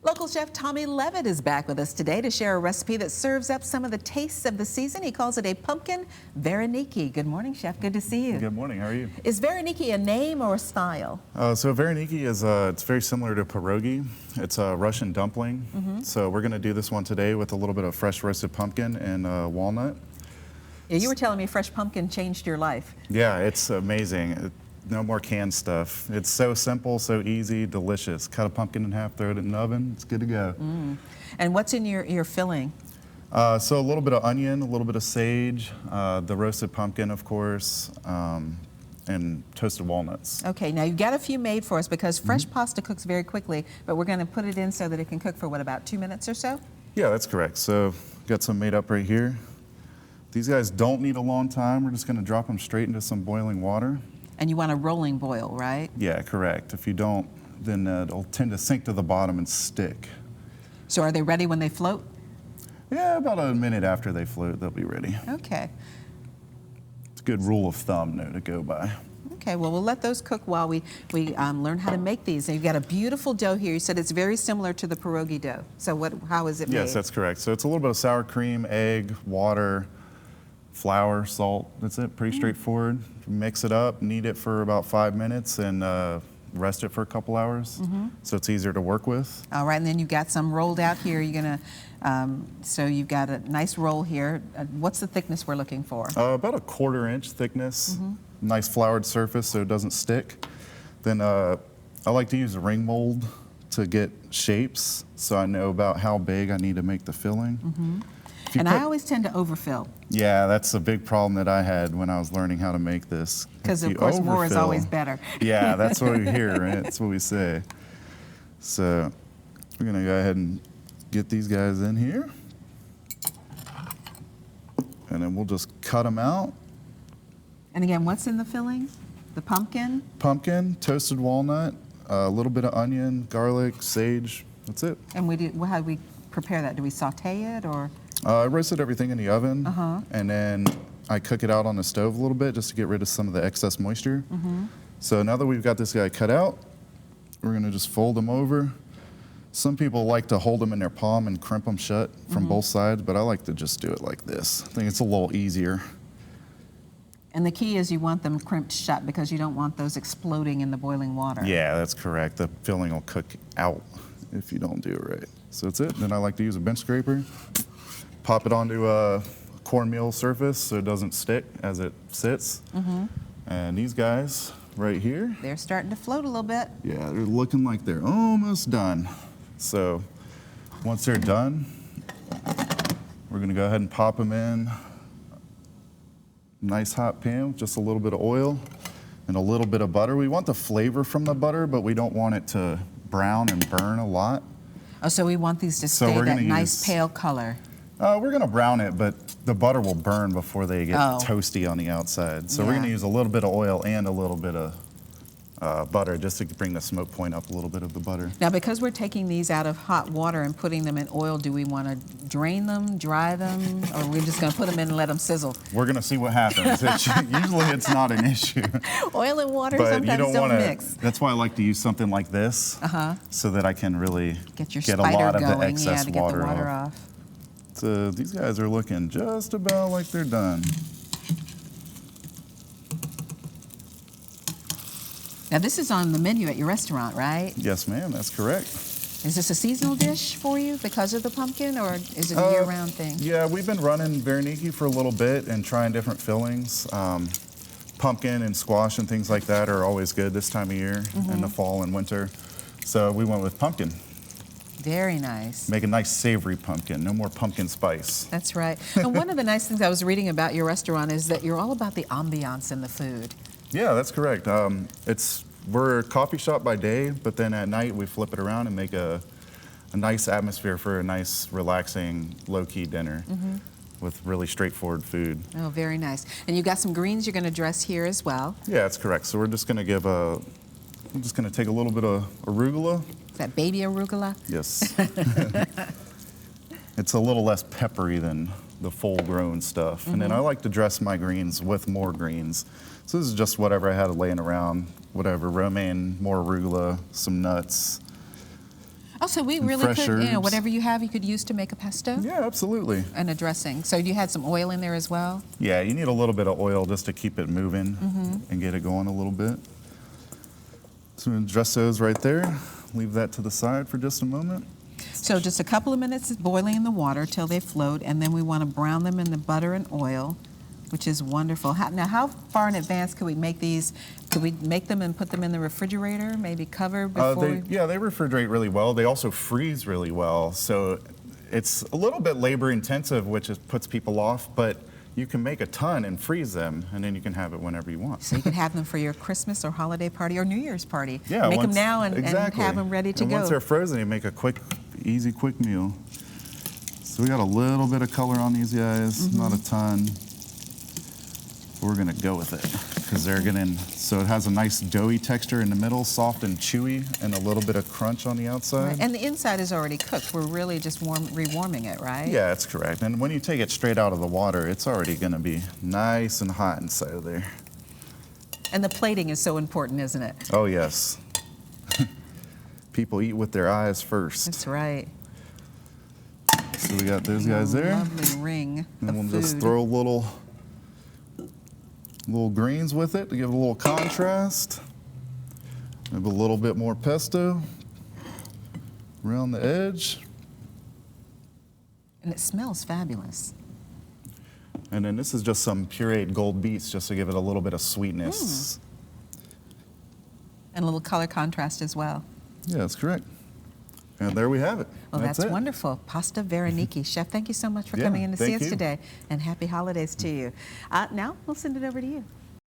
Local chef Tommy Levitt is back with us today to share a recipe that serves up some of the tastes of the season. He calls it a pumpkin Vareniki. Good morning, chef. Good to see you. Good morning. How are you? Is Vareniki a name or a style? So Vareniki is it's very similar to pierogi. It's a Russian dumpling. So we're going to do this one today with a little bit of fresh roasted pumpkin and walnut. Yeah, you were telling me fresh pumpkin changed your life. Yeah, it's amazing. No more canned stuff. It's so simple, so easy, delicious. Cut a pumpkin in half, throw it in the oven. It's good to go. And what's in your filling? So a little bit of onion, a little bit of sage, the roasted pumpkin, of course, and toasted walnuts. Okay, now you've got a few made for us because fresh pasta cooks very quickly, but we're going to put it in so that it can cook for, what, about 2 minutes or so? Yeah, that's correct. So got some made up right here. These guys don't need a long time. We're just going to drop them straight into some boiling water. And you want a rolling boil, right? Yeah, correct. If you don't, then it'll tend to sink to the bottom and stick. So are they ready when they float? Yeah, about a minute after they float, they'll be ready. Okay. It's a good rule of thumb, though, to go by. Okay, well, we'll let those cook while we learn how to make these. And you've got a beautiful dough here. You said it's very similar to the pierogi dough. So how is it made? Yes, that's correct. So it's a little bit of sour cream, egg, water, flour, salt. That's it, pretty straightforward. Mix it up, knead it for about 5 minutes, and rest it for a couple hours, so it's easier to work with. All right, and then you've got some rolled out here. You're gonna, so you've got a nice roll here. What's the thickness we're looking for? About a 1/4 inch thickness. Nice floured surface so it doesn't stick. Then I like to use a ring mold to get shapes, so I know about how big I need to make the filling. And I always tend to overfill. Yeah, that's a big problem that I had when I was learning how to make this. Because, of course, more is always better. Yeah, that's what we hear, right? That's what we say. So we're going to go ahead and get these guys in here. And then we'll just cut them out. And again, what's in the filling? The pumpkin? Pumpkin, toasted walnut, a little bit of onion, garlic, sage. That's it. And how do we prepare that? Do we saute it or? I roasted everything in the oven, and then I cook it out on the stove a little bit just to get rid of some of the excess moisture. So now that we've got this guy cut out, we're gonna just fold them over. Some people like to hold them in their palm and crimp them shut from both sides, but I like to just do it like this. I think it's a little easier. And the key is you want them crimped shut because you don't want those exploding in the boiling water. Yeah, that's correct. The filling will cook out if you don't do it right. So that's it. Then I like to use a bench scraper. Pop it onto a cornmeal surface so it doesn't stick as it sits. And these guys right here. They're starting to float a little bit. Yeah, they're looking like they're almost done. So once they're done, we're gonna go ahead and pop them in. Nice hot pan with just a little bit of oil and a little bit of butter. We want the flavor from the butter, but we don't want it to brown and burn a lot. Oh, so we want these to stay that nice pale color. We're gonna brown it, but the butter will burn before they get toasty on the outside. So we're gonna use a little bit of oil and a little bit of butter just to bring the smoke point up a little bit of the butter. Now, because we're taking these out of hot water and putting them in oil, do we want to drain them, dry them, or we're just gonna put them in and let them sizzle? We're gonna see what happens. Usually it's not an issue. Oil and water but sometimes don't mix. That's why I like to use something like this, so that I can really get a lot of the excess to get the water off. So these guys are looking just about like they're done. Now this is on the menu at your restaurant, right? Yes, ma'am, that's correct. Is this a seasonal dish for you because of the pumpkin, or is it a year-round thing? Yeah, we've been running Vareniki for a little bit and trying different fillings. Pumpkin and squash and things like that are always good this time of year in the fall and winter. So we went with pumpkin. Very nice. Make a nice savory pumpkin, no more pumpkin spice. That's right. And one of the nice things I was reading about your restaurant is that you're all about the ambiance in the food. Yeah, that's correct. We're a coffee shop by day, but then at night we flip it around and make a nice atmosphere for a nice, relaxing, low-key dinner with really straightforward food. Oh, very nice. And you've got some greens you're going to dress here as well. Yeah, that's correct. So we're just going to take a little bit of arugula. Is that baby arugula? Yes. It's a little less peppery than the full-grown stuff. And then I like to dress my greens with more greens. So this is just whatever I had laying around, whatever, romaine, more arugula, some nuts. Oh, so we and really fresh could, herbs. whatever you have, you could use to make a pesto Yeah, absolutely. and a dressing. So you had some oil in there as well? Yeah, you need a little bit of oil just to keep it moving and get it going a little bit. So we're gonna dress those right there. Leave that to the side for just a moment. So just a couple of minutes boiling in the water till they float, and then we want to brown them in the butter and oil, which is wonderful. Now, how far in advance could we make these? Could we make them and put them in the refrigerator, maybe cover before? Yeah, they refrigerate really well. They also freeze really well. So it's a little bit labor intensive, which puts people off, but you can make a ton and freeze them, and then you can have it whenever you want. So you can have them for your Christmas or holiday party or New Year's party. Yeah, make them now and exactly. have them ready to and go. Once they're frozen, you make a easy, quick meal. So we got a little bit of color on these guys, not a ton. We're gonna go with it because they're getting, so it has a nice doughy texture in the middle, soft and chewy, and a little bit of crunch on the outside. Right. And the inside is already cooked. We're really just rewarming it, right? Yeah, that's correct. And when you take it straight out of the water, it's already gonna be nice and hot inside of there. And the plating is so important, isn't it? Oh yes. People eat with their eyes first. That's right. So we got those guys there. Lovely ring And of we'll food. just throw little greens with it to give it a little contrast. Maybe a little bit more pesto around the edge. And it smells fabulous. And then this is just some pureed gold beets just to give it a little bit of sweetness. And a little color contrast as well. Yeah, that's correct. And there we have it. Well, that's it. wonderful. Pasta Veroniki. Chef, thank you so much for Yeah, coming in to see thank us you. today. And happy holidays to you. Now, we'll send it over to you.